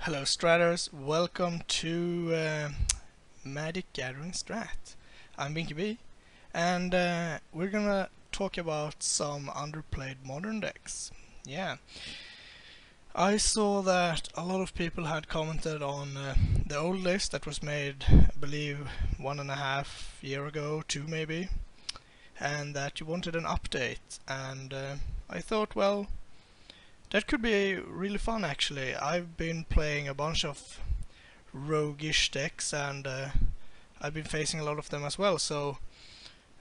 Hello Stratters, welcome to MagicGatheringStrat. I'm Binkabi, and we're gonna talk about some underplayed modern decks. Yeah, I saw that a lot of people had commented on the old list that was made, I believe, 1.5 years ago, 2 maybe, and that you wanted an update, and I thought, well, that could be really fun actually. I've been playing a bunch of roguish decks and I've been facing a lot of them as well, so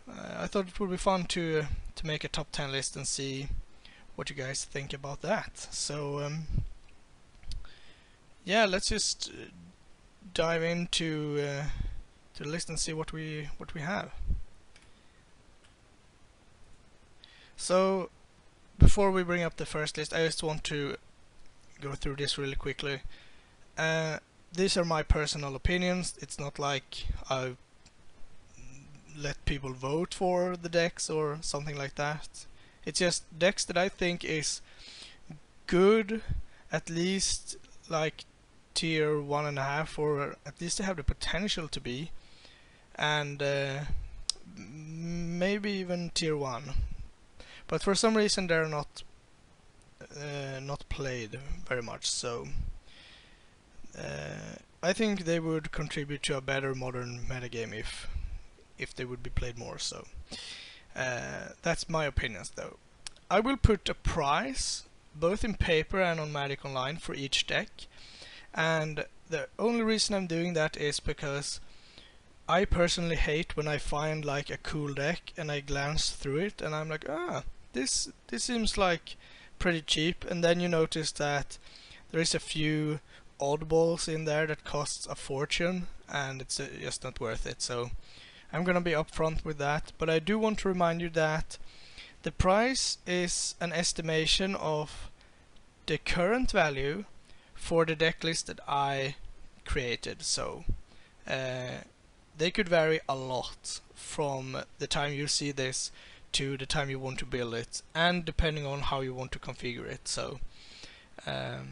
I thought it would be fun to make a top 10 list and see what you guys think about that. So yeah, let's just dive into to the list and see what we have. So before we bring up the first list, I just want to go through this really quickly. These are my personal opinions. It's not like I let people vote for the decks or something like that. It's just decks that I think is good, at least like tier 1.5, or at least they have the potential to be, and maybe even tier 1. But for some reason they're not played very much, so I think they would contribute to a better modern metagame if they would be played more. So that's my opinions, though. I will put a price both in paper and on Magic Online for each deck, and the only reason I'm doing that is because I personally hate when I find like a cool deck and I glance through it and I'm like, this seems like pretty cheap, and then you notice that there is a few oddballs in there that costs a fortune and it's just not worth it. So I'm gonna be upfront with that, but I do want to remind you that the price is an estimation of the current value for the deck list that I created. So they could vary a lot from the time you see this to the time you want to build it, and depending on how you want to configure it. So bear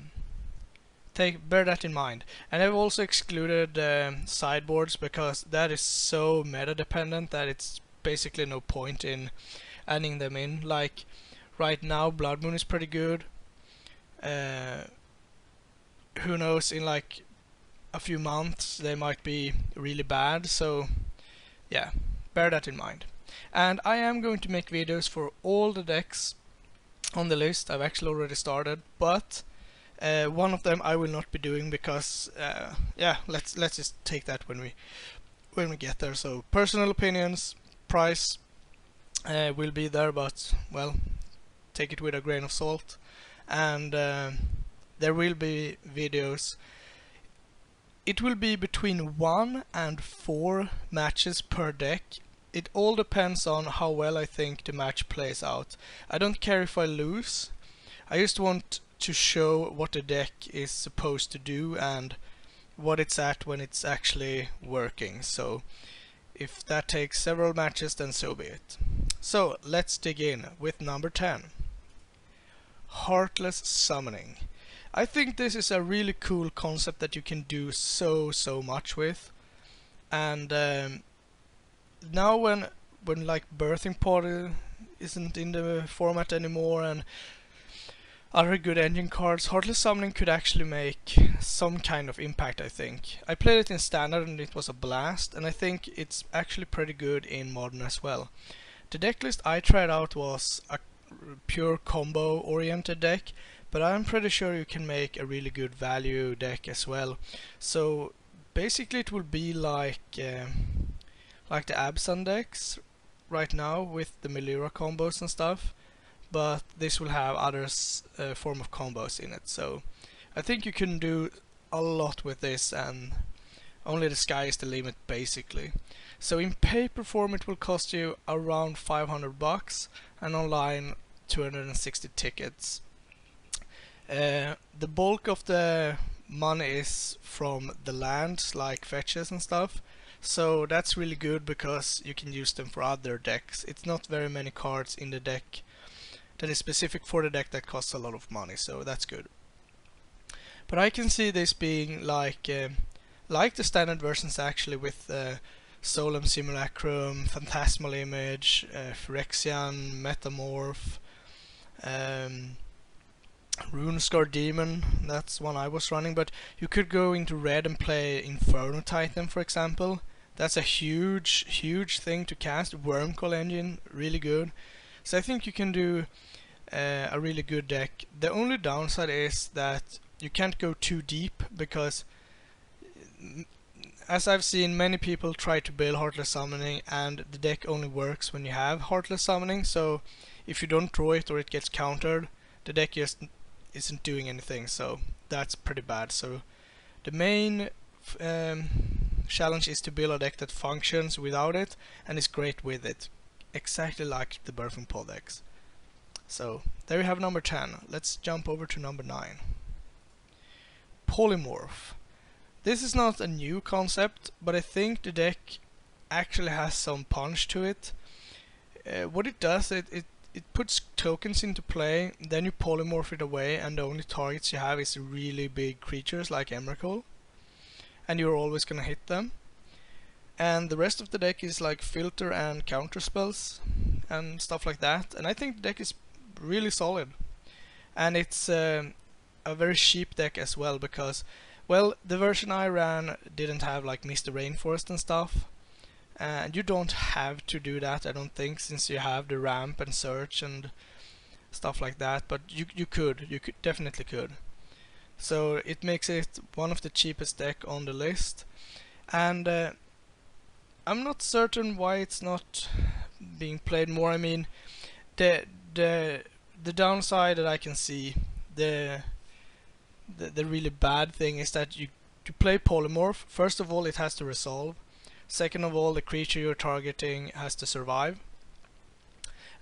that in mind. And I've also excluded sideboards because that is so meta dependent that it's basically no point in adding them in. Like right now Blood Moon is pretty good. Who knows, in like a few months they might be really bad, so yeah, bear that in mind. And I am going to make videos for all the decks on the list. I've actually already started, but one of them I will not be doing because yeah, let's just take that when we get there. So personal opinions, price will be there, but well, take it with a grain of salt. And there will be videos. It will be between 1 and 4 matches per deck. It all depends on how well I think the match plays out. I don't care if I lose. I just want to show what the deck is supposed to do and what it's at when it's actually working. So if that takes several matches, then so be it. So let's dig in with number 10. Heartless Summoning. I think this is a really cool concept that you can do so much with. And now when like Birthing Pod isn't in the format anymore and other good engine cards, Heartless Summoning could actually make some kind of impact, I think. I played it in Standard and it was a blast, and I think it's actually pretty good in Modern as well. The deck list I tried out was a pure combo oriented deck, but I'm pretty sure you can make a really good value deck as well. So basically it will be like the Absan decks right now with the Melira combos and stuff, but this will have other form of combos in it. So I think you can do a lot with this, and only the sky is the limit basically. So in paper form it will cost you around $500, and online 260 tickets. The bulk of the money is from the lands, like fetches and stuff, so that's really good because you can use them for other decks. It's not very many cards in the deck that is specific for the deck that costs a lot of money, so that's good. But I can see this being like the standard versions actually, with Solemn Simulacrum, Phantasmal Image, Phyrexian, Metamorph, um, Runescar Demon. That's one I was running, but you could go into red and play Inferno Titan, for example. That's a huge thing to cast. Wormcall Engine, really good. So I think you can do a really good deck. The only downside is that you can't go too deep, because as I've seen, many people try to build Heartless Summoning and the deck only works when you have Heartless Summoning, so if you don't draw it or it gets countered, the deck just isn't doing anything, so that's pretty bad. So the main challenge is to build a deck that functions without it and is great with it, exactly like the Birthing Pod decks. So there you have number 10. Let's jump over to number 9. Polymorph. This is not a new concept, but I think the deck actually has some punch to it. What it does, it puts tokens into play, then you polymorph it away, and the only targets you have is really big creatures like Emrakul, and you're always gonna hit them. And the rest of the deck is like filter and counter spells and stuff like that, and I think the deck is really solid. And it's a very cheap deck as well, because, well, the version I ran didn't have like Mr. Rainforest and stuff, and you don't have to do that, I don't think, since you have the ramp and search and stuff like that, but you definitely could. So it makes it one of the cheapest deck on the list, and I'm not certain why it's not being played more. I mean, the downside that I can see, the really bad thing is that to play Polymorph, first of all it has to resolve, second of all the creature you're targeting has to survive,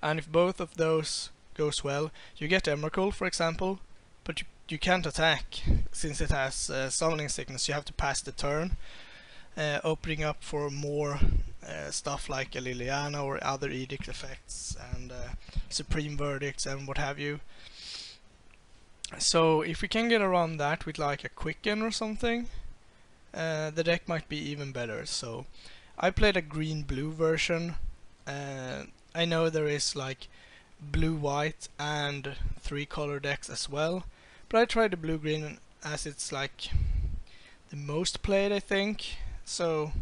and if both of those goes well, you get Emrakul, for example, but you can't attack since it has summoning sickness. You have to pass the turn, opening up for more stuff like a Liliana or other edict effects and supreme verdicts and what have you. So if we can get around that with like a quicken or something, the deck might be even better. So I played a green-blue version. I know there is like blue-white and 3-color decks as well, but I tried the blue-green as it's like the most played, I think. So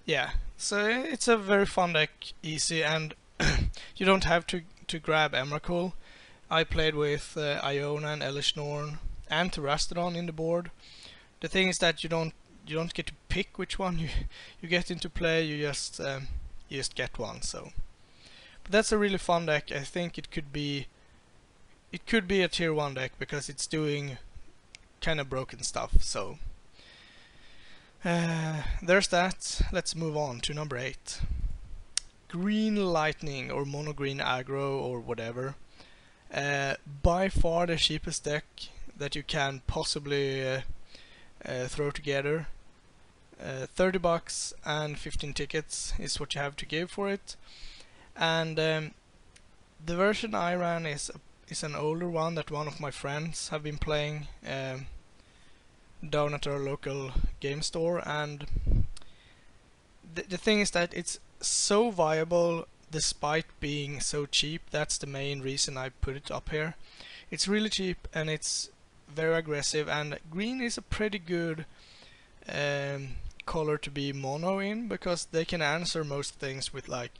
yeah, so it's a very fun deck, easy, and you don't have to grab Emrakul. I played with Iona and Elishnorn and Terastodon in the board. The thing is that you don't get to pick which one you get into play. You just get one. So, but that's a really fun deck. I think it could be a tier 1 deck because it's doing kind of broken stuff. So there's that. Let's move on to number 8. Green Lightning or Mono Green Aggro or whatever. By far the cheapest deck that you can possibly throw together. 30 bucks and 15 tickets is what you have to give for it. And the version I ran is an older one that one of my friends have been playing down at our local game store, and the thing is that it's so viable despite being so cheap. That's the main reason I put it up here. It's really cheap and it's very aggressive, and green is a pretty good color to be mono in, because they can answer most things with like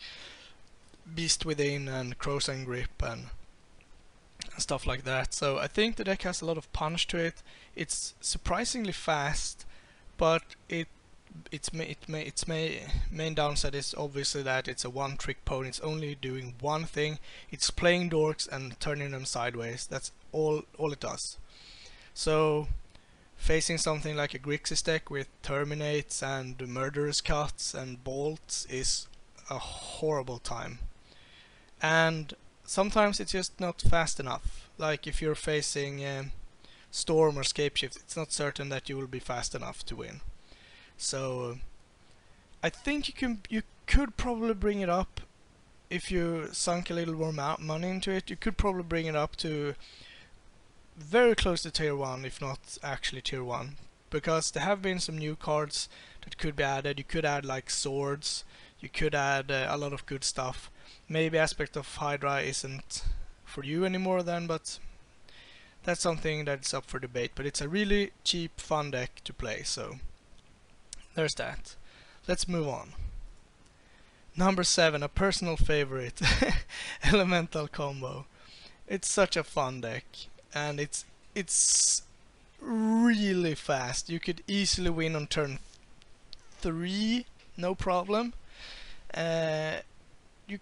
Beast Within and Crow's Grip and stuff like that. So I think the deck has a lot of punch to it. It's surprisingly fast, but its main downside is obviously that it's a one-trick pony. It's only doing one thing. It's playing dorks and turning them sideways. That's all it does. So facing something like a Grixis deck with Terminates and Murderous Cuts and Bolts is a horrible time. And sometimes it's just not fast enough. Like if you're facing Storm or Scapeshift, it's not certain that you will be fast enough to win. So I think you could probably bring it up if you sunk a little more money into it. You could probably bring it up to very close to tier 1, if not actually tier 1, because there have been some new cards that could be added. You could add like swords, you could add a lot of good stuff. Maybe Aspect of Hydra isn't for you anymore then, but that's something that's up for debate. But it's a really cheap, fun deck to play, so there's that. Let's move on. Number 7, a personal favorite, Elemental Combo. It's such a fun deck, and it's really fast. You could easily win on turn 3, no problem. You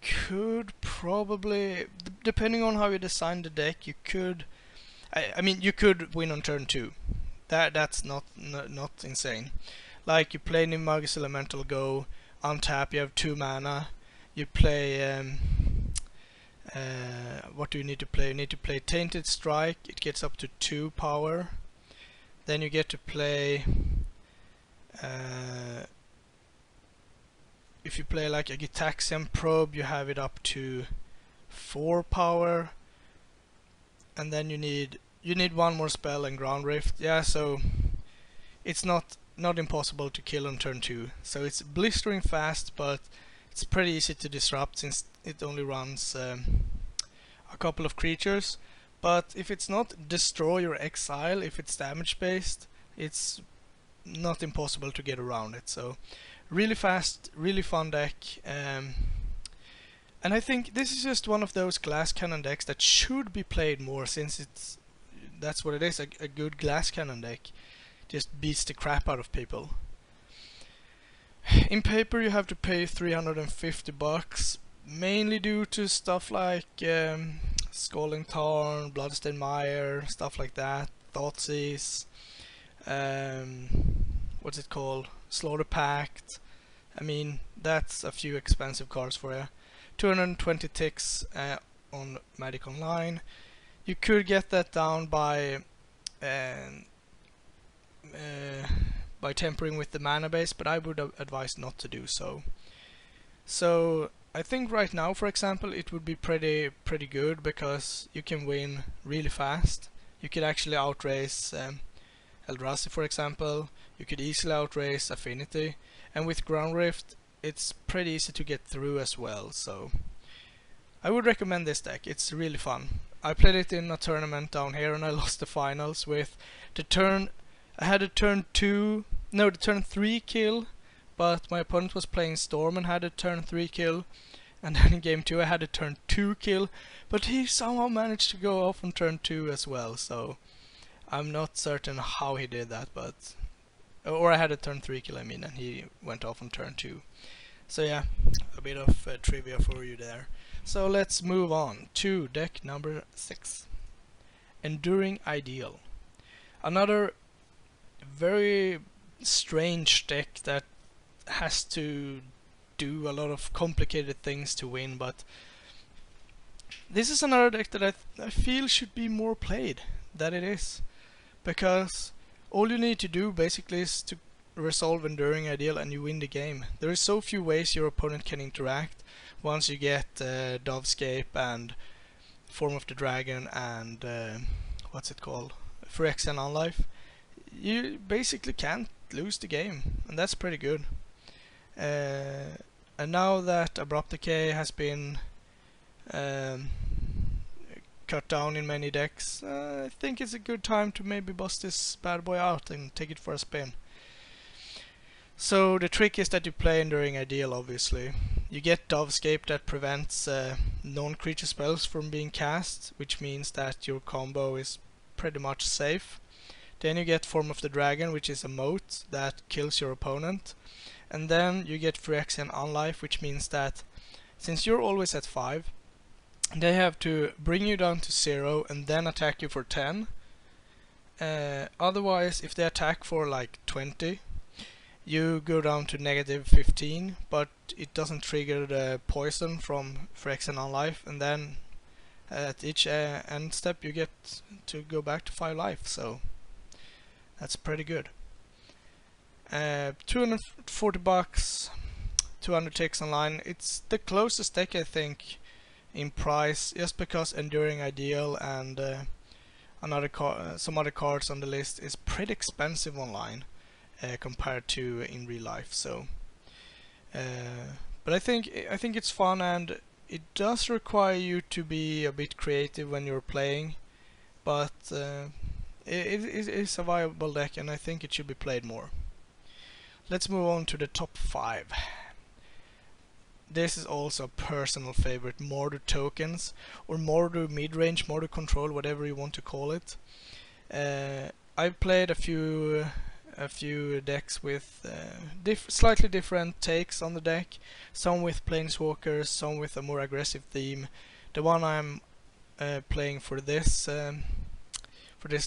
could probably, depending on how you design the deck, you could. I mean, you could win on turn 2. That's not insane. Like you play Nimagis Elemental, go untap. You have 2 mana. You play. What do you need to play? You need to play Tainted Strike. It gets up to 2 power. Then you get to play. If you play like a Gitaxian Probe, you have it up to 4 power. And then you need 1 more spell and Ground Rift. Yeah, so it's not impossible to kill on turn 2. So it's blistering fast, but it's pretty easy to disrupt since it only runs a couple of creatures. But if it's not destroy or exile, if it's damage based, it's not impossible to get around it. So really fast, really fun deck. And I think this is just one of those glass cannon decks that should be played more, since that's what it is, a good glass cannon deck. Just beats the crap out of people. In paper you have to pay $350, mainly due to stuff like Scalding Tarn, Bloodstained Mire, stuff like that, Thoughtseize, what's it called, Slaughter Pact. I mean, that's a few expensive cards for you. 220 ticks on Magic Online. You could get that down by tempering with the mana base, but I would advise not to do so. So I think right now, for example, it would be pretty good because you can win really fast. You could actually outrace Eldrazi, for example. You could easily outrace Affinity, and with Ground Rift it's pretty easy to get through as well. So I would recommend this deck. It's really fun. I played it in a tournament down here and I lost the finals with the turn. I had a turn 3 kill, but my opponent was playing Storm and had a turn 3 kill, and then in game 2 I had a turn 2 kill, but he somehow managed to go off on turn 2 as well, so I'm not certain how he did that, but or I had a turn 3 kill, I mean, and he went off on turn 2. So yeah, a bit of trivia for you there. So let's move on to deck number 6, Enduring Ideal. Another very strange deck that has to do a lot of complicated things to win, but this is another deck that I feel should be more played than it is, because all you need to do basically is to resolve Enduring Ideal and you win the game. There is so few ways your opponent can interact once you get Dovescape and Form of the Dragon and what's it called, Phyrexian Unlife. You basically can't lose the game, and that's pretty good. And now that Abrupt Decay has been cut down in many decks, I think it's a good time to maybe bust this bad boy out and take it for a spin. So the trick is that you play Enduring Ideal, obviously. You get Dovescape that prevents non-creature spells from being cast, which means that your combo is pretty much safe. Then you get Form of the Dragon, which is a moat that kills your opponent. And then you get Phyrexian Unlife, which means that since you're always at 5, they have to bring you down to 0 and then attack you for 10. Otherwise, if they attack for like 20, you go down to -15, but it doesn't trigger the poison from Phyrexian Unlife, and then at each end step you get to go back to 5 life, so that's pretty good. $240, 200 ticks online. It's the closest deck I think in price, just because Enduring Ideal and some other cards on the list is pretty expensive online compared to in real life. So, but I think it's fun, and it does require you to be a bit creative when you're playing. But it is a viable deck, and I think it should be played more. Let's move on to the top 5. This is also a personal favorite, Mardu Tokens, or Mardu Midrange, Mardu Control, whatever you want to call it. I've played a few decks with slightly different takes on the deck, some with Planeswalkers, some with a more aggressive theme. The one I'm playing for this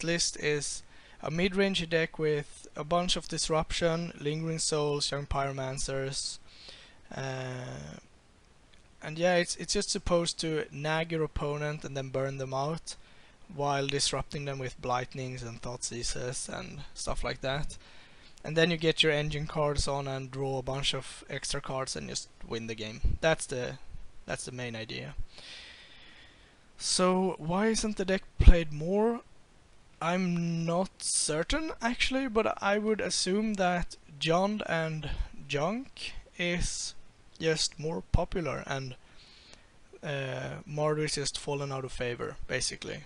list is a mid-range deck with a bunch of Disruption, Lingering Souls, Young Pyromancers, and yeah, it's just supposed to nag your opponent and then burn them out while disrupting them with Blightnings and Thoughtseizes and stuff like that. And then you get your engine cards on and draw a bunch of extra cards and just win the game. That's the main idea. So why isn't the deck played more? I'm not certain actually, but I would assume that Jund and Junk is just more popular, and Mardu is just fallen out of favor, basically.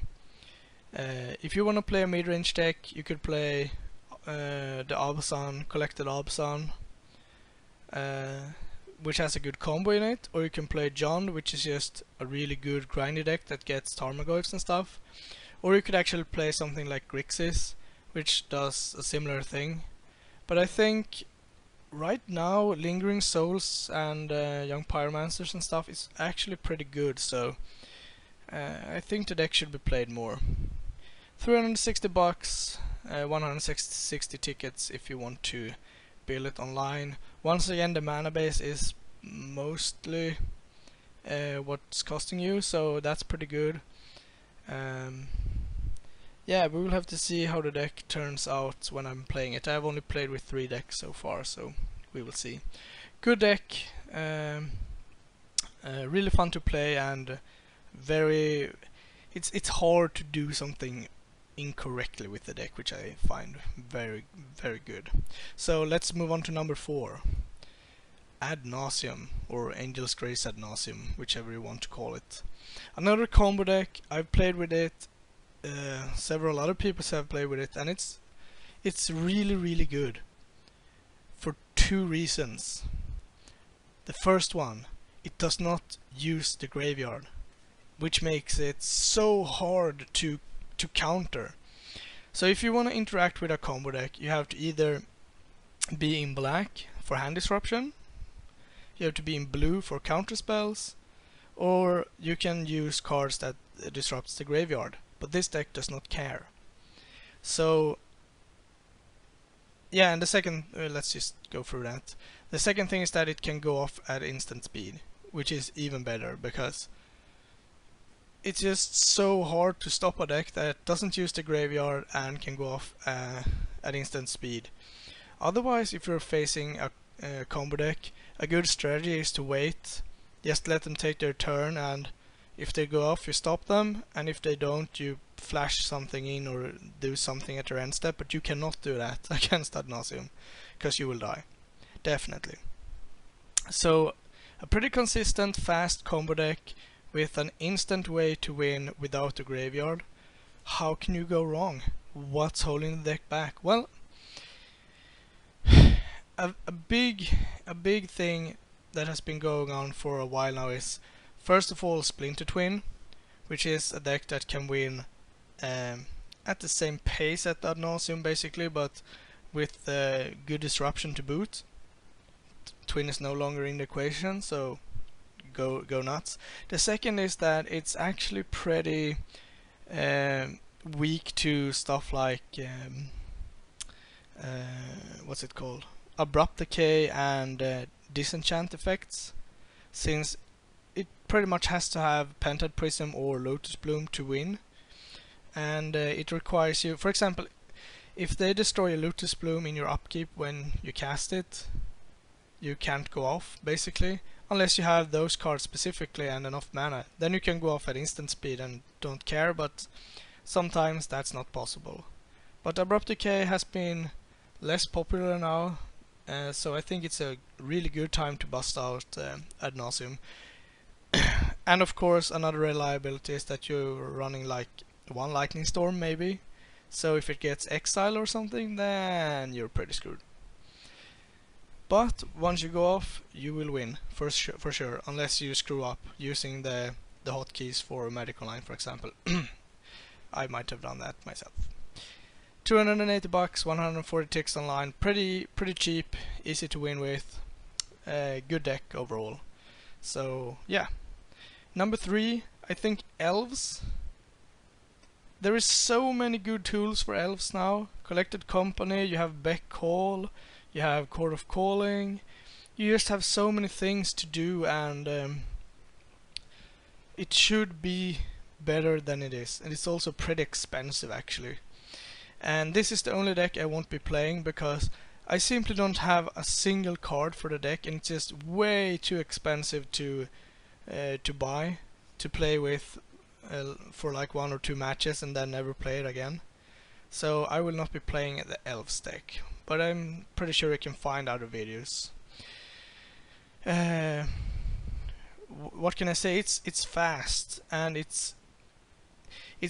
If you want to play a mid-range deck, you could play the Abzan, Collected Abzan, which has a good combo in it, or you can play Jund, which is just a really good grindy deck that gets Tarmogoyfs and stuff. Or you could actually play something like Grixis, which does a similar thing. But I think right now Lingering Souls and Young Pyromancers and stuff is actually pretty good, so I think the deck should be played more. $360, 160 tickets if you want to build it online. Once again, the mana base is mostly what's costing you, so that's pretty good. Yeah, we will have to see how the deck turns out when I'm playing it. I've only played with 3 decks so far, so we will see. Good deck, really fun to play, and very. It's hard to do something incorrectly with the deck, which I find very good. So let's move on to number 4. Ad Nauseam, or Angel's Grace Ad Nauseam, whichever you want to call it. Another combo deck. I've played with it. Several other people have played with it, and it's really good for 2 reasons. The first one, it does not use the graveyard, which makes it so hard to counter. So if you want to interact with a combo deck, you have to either be in black for hand disruption, you have to be in blue for counter spells, or you can use cards that disrupts the graveyard. But this deck does not care. So yeah, and the second, let's just go through that. The second thing is that it can go off at instant speed, which is even better, because it's just so hard to stop a deck that doesn't use the graveyard and can go off at instant speed. Otherwise, if you're facing a combo deck, a good strategy is to wait, just let them take their turn, and if they go off, you stop them, and if they don't, you flash something in or do something at their end step, but you cannot do that against Ad Nauseam, because you will die. Definitely. So, a pretty consistent, fast combo deck with an instant way to win without the graveyard. How can you go wrong? What's holding the deck back? Well, a big thing that has been going on for a while now is, first of all, Splinter Twin, which is a deck that can win at the same pace at Ad Nauseam basically, but with good disruption to boot. Twin is no longer in the equation, so go nuts. The second is that it's actually pretty weak to stuff like what's it called? Abrupt Decay and Disenchant effects, since it pretty much has to have Pentad Prism or Lotus Bloom to win, and it requires you, for example, if they destroy a Lotus Bloom in your upkeep when you cast it, you can't go off basically, unless you have those cards specifically and enough mana. Then you can go off at instant speed and don't care, but sometimes that's not possible. But Abrupt Decay has been less popular now, so I think it's a really good time to bust out Ad Nauseam. And of course another reliability is that you're running like one lightning storm maybe, so if it gets exile or something, then you're pretty screwed. But once you go off, you will win for sure, unless you screw up using the hotkeys for Magic Online, for example. I might have done that myself. 280 bucks, 140 ticks online, pretty cheap, easy to win with, good deck overall. So yeah. Number 3, I think Elves. There is so many good tools for Elves now. Collected Company, you have Beck Call, you have Court of Calling. You just have so many things to do, and it should be better than it is. And it's also pretty expensive actually. And this is the only deck I won't be playing because I simply don't have a single card for the deck, and it's just way too expensive to buy, to play with for like 1 or 2 matches and then never play it again. So I will not be playing the Elves deck, but I'm pretty sure you can find other videos. What can I say? It's fast, and it's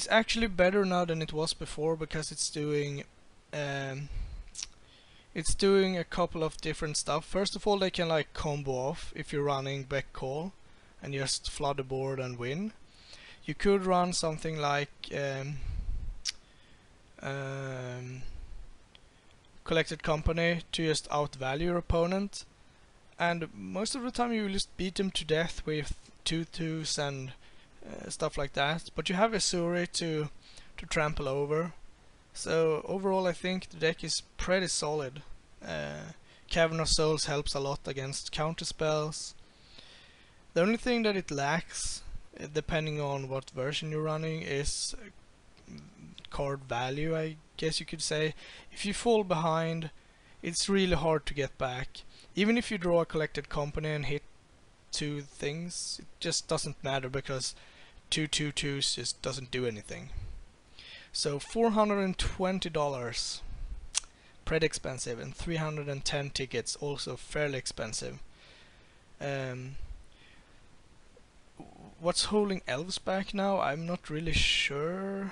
actually better now than it was before because it's doing a couple of different stuff. First of all, they can like combo off if you're running Beck Call and just flood the board and win. You could run something like Collected Company to just outvalue your opponent, and most of the time you will just beat them to death with 2/2s and stuff like that. But you have Asuri to trample over. So overall I think the deck is pretty solid. Cavern of Souls helps a lot against counter spells. The only thing that it lacks, depending on what version you're running, is card value, I guess you could say. If you fall behind, it's really hard to get back. Even if you draw a Collected Company and hit 2 things, it just doesn't matter because 2/2/2s just doesn't do anything. So $420, pretty expensive, and 310 tickets, also fairly expensive. What's holding Elves back now? I'm not really sure.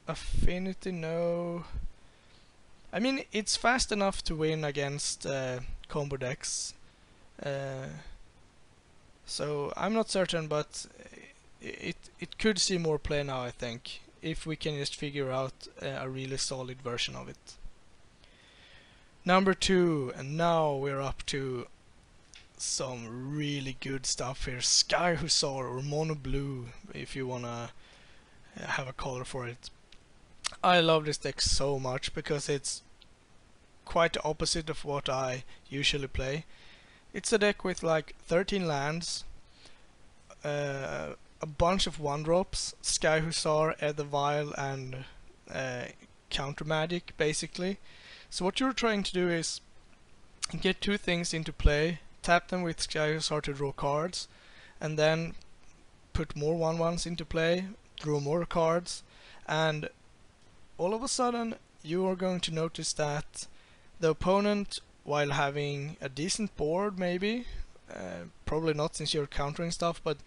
Affinity, no. I mean, it's fast enough to win against combo decks. So I'm not certain, but it could see more play now, I think, if we can just figure out a really solid version of it. Number 2, and now we're up to some really good stuff here. Sky Hussar, or Mono Blue, if you wanna have a color for it. I love this deck so much because it's quite the opposite of what I usually play. It's a deck with like 13 lands, a bunch of 1-drops, Sky Hussar, Ethervile, and counter magic basically. So what you're trying to do is get 2 things into play, tap them with Sky Hussar to draw cards, and then put more 1/1s into play, draw more cards, and all of a sudden you are going to notice that the opponent, while having a decent board maybe, probably not since you're countering stuff, but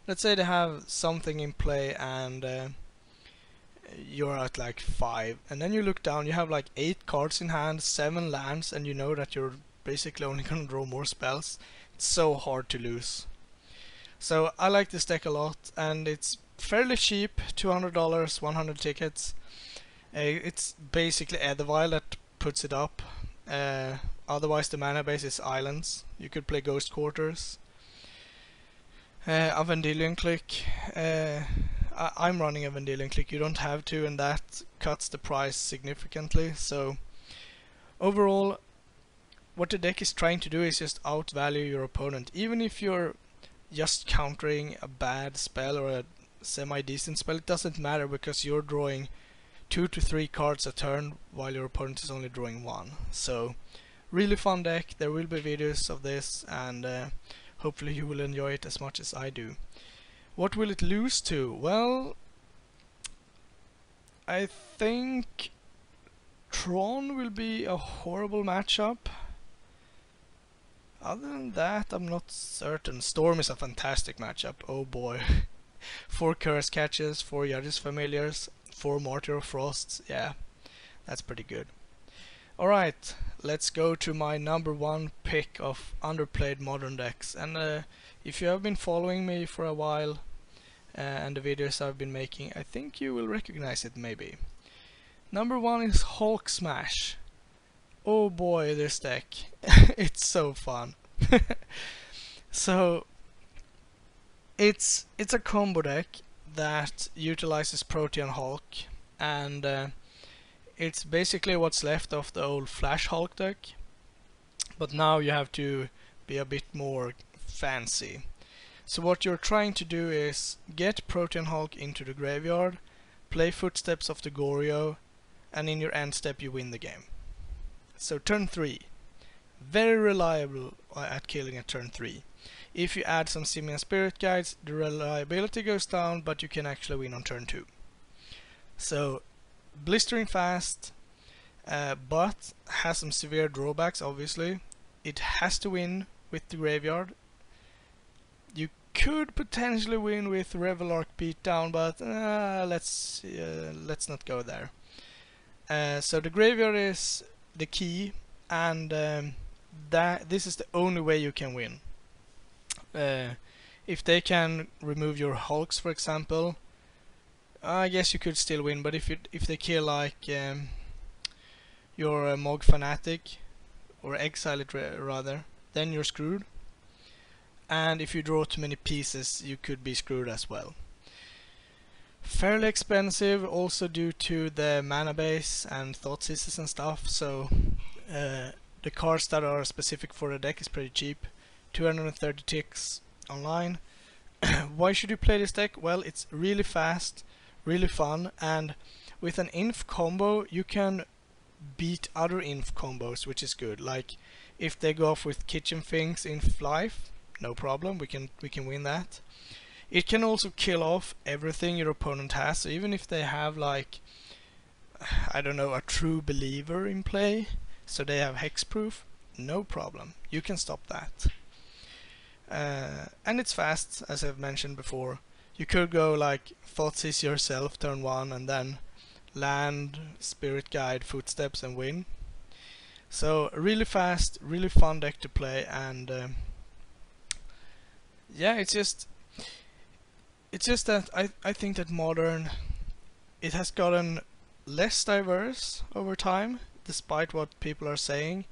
let's say they have something in play and you're at like 5, and then you look down, you have like 8 cards in hand, 7 lands, and you know that you're basically only gonna draw more spells. It's so hard to lose. So I like this deck a lot, and it's fairly cheap, $200, 100 tickets. It's basically Ethervile that puts it up. Otherwise the mana base is islands. You could play Ghost Quarters. A Vendilion Click. I'm running a Vendilion Click, you don't have to, and that cuts the price significantly. So overall, what the deck is trying to do is just outvalue your opponent. Even if you're just countering a bad spell or a semi-decent spell, it doesn't matter because you're drawing 2 to 3 cards a turn while your opponent is only drawing 1. So really fun deck. There will be videos of this, and hopefully you will enjoy it as much as I do. What will it lose to? Well, I think Tron will be a horrible matchup. Other than that, I'm not certain. Storm is a fantastic matchup. Oh boy. 4 Curse Catches, 4 Judge's Familiars, 4 Martyr of Frosts. Yeah, that's pretty good. Alright, let's go to my number 1 pick of underplayed modern decks. And if you have been following me for a while and the videos I've been making, I think you will recognize it maybe. Number 1 is Hulk Smash. Oh boy, this deck. It's so fun. So it's a combo deck that utilizes Protean Hulk, and it's basically what's left of the old Flash Hulk deck, but now you have to be a bit more fancy. So what you're trying to do is get Protean Hulk into the graveyard, play Footsteps of the Goryo, and in your end step you win the game. So turn 3, very reliable at killing at turn 3. If you add some Simian Spirit Guides, the reliability goes down, but you can actually win on turn 2. So blistering fast, but has some severe drawbacks. Obviously, it has to win with the graveyard. You could potentially win with Revelark Beatdown, but let's not go there. So the graveyard is the key, and this is the only way you can win. If they can remove your Hulks, for example, I guess you could still win. But if they kill like your Mog Fanatic, or exile it rather, then you're screwed. And if you draw too many pieces, you could be screwed as well. Fairly expensive, also due to the mana base and Thoughtseize and stuff. So the cards that are specific for the deck is pretty cheap. 230 ticks online. Why should you play this deck? Well, it's really fast, really fun, and with an inf combo you can beat other inf combos, which is good. Like if they go off with Kitchen Finks inf life, no problem, we can win that. It can also kill off everything your opponent has, so even if they have like, I don't know, a True Believer in play, so they have hexproof, no problem, you can stop that. And it's fast, as I've mentioned before. You could go like Thoughtseize yourself turn 1 and then land, Spirit Guide, Footsteps and win. So really fast, really fun deck to play, and yeah, it's just that I think that modern, it has gotten less diverse over time, despite what people are saying.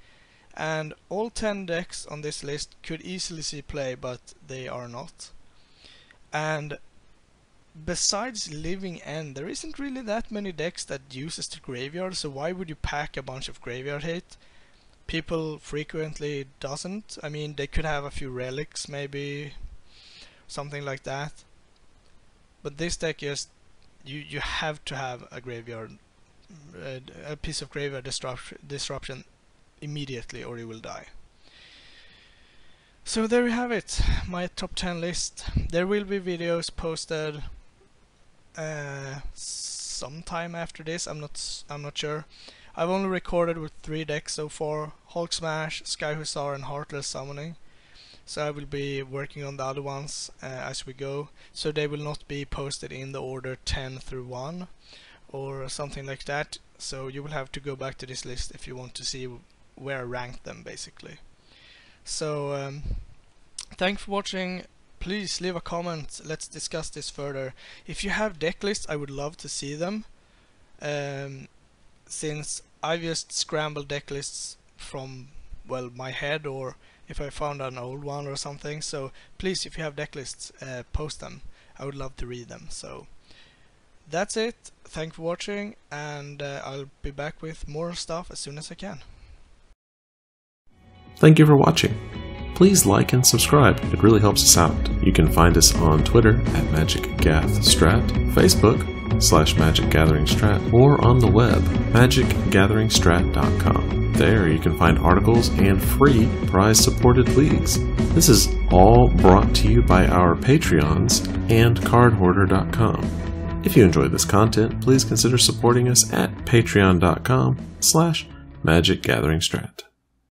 And all 10 decks on this list could easily see play, but they are not. And besides Living End, there isn't really that many decks that uses the graveyard, so why would you pack a bunch of graveyard hit? People frequently doesn't. I mean, they could have a few relics, maybe something like that. But this deck is, you have to have a graveyard, a piece of graveyard disruption immediately, or you will die. So there you have it, my top 10 list. There will be videos posted sometime after this. I'm not sure. I've only recorded with 3 decks so far: Hulk Smash, Sky Hussar and Heartless Summoning. So I will be working on the other ones as we go, so they will not be posted in the order 10 through 1 or something like that. So you will have to go back to this list if you want to see where I ranked them, basically. So thanks for watching. Please leave a comment, let's discuss this further. If you have deck lists, I would love to see them, since I've just scrambled deck lists from, well, my head, or if I found an old one or something. So please, if you have deck lists, post them. I would love to read them. So that's it. Thanks for watching, and I'll be back with more stuff as soon as I can. Thank you for watching. Please like and subscribe, it really helps us out. You can find us on Twitter at MagicGatheringStrat, Facebook /MagicGatheringStrat, or on the web, MagicGatheringStrat.com. There you can find articles and free prize-supported leagues. This is all brought to you by our Patreons and CardHoarder.com. If you enjoyed this content, please consider supporting us at patreon.com/MagicGatheringStrat.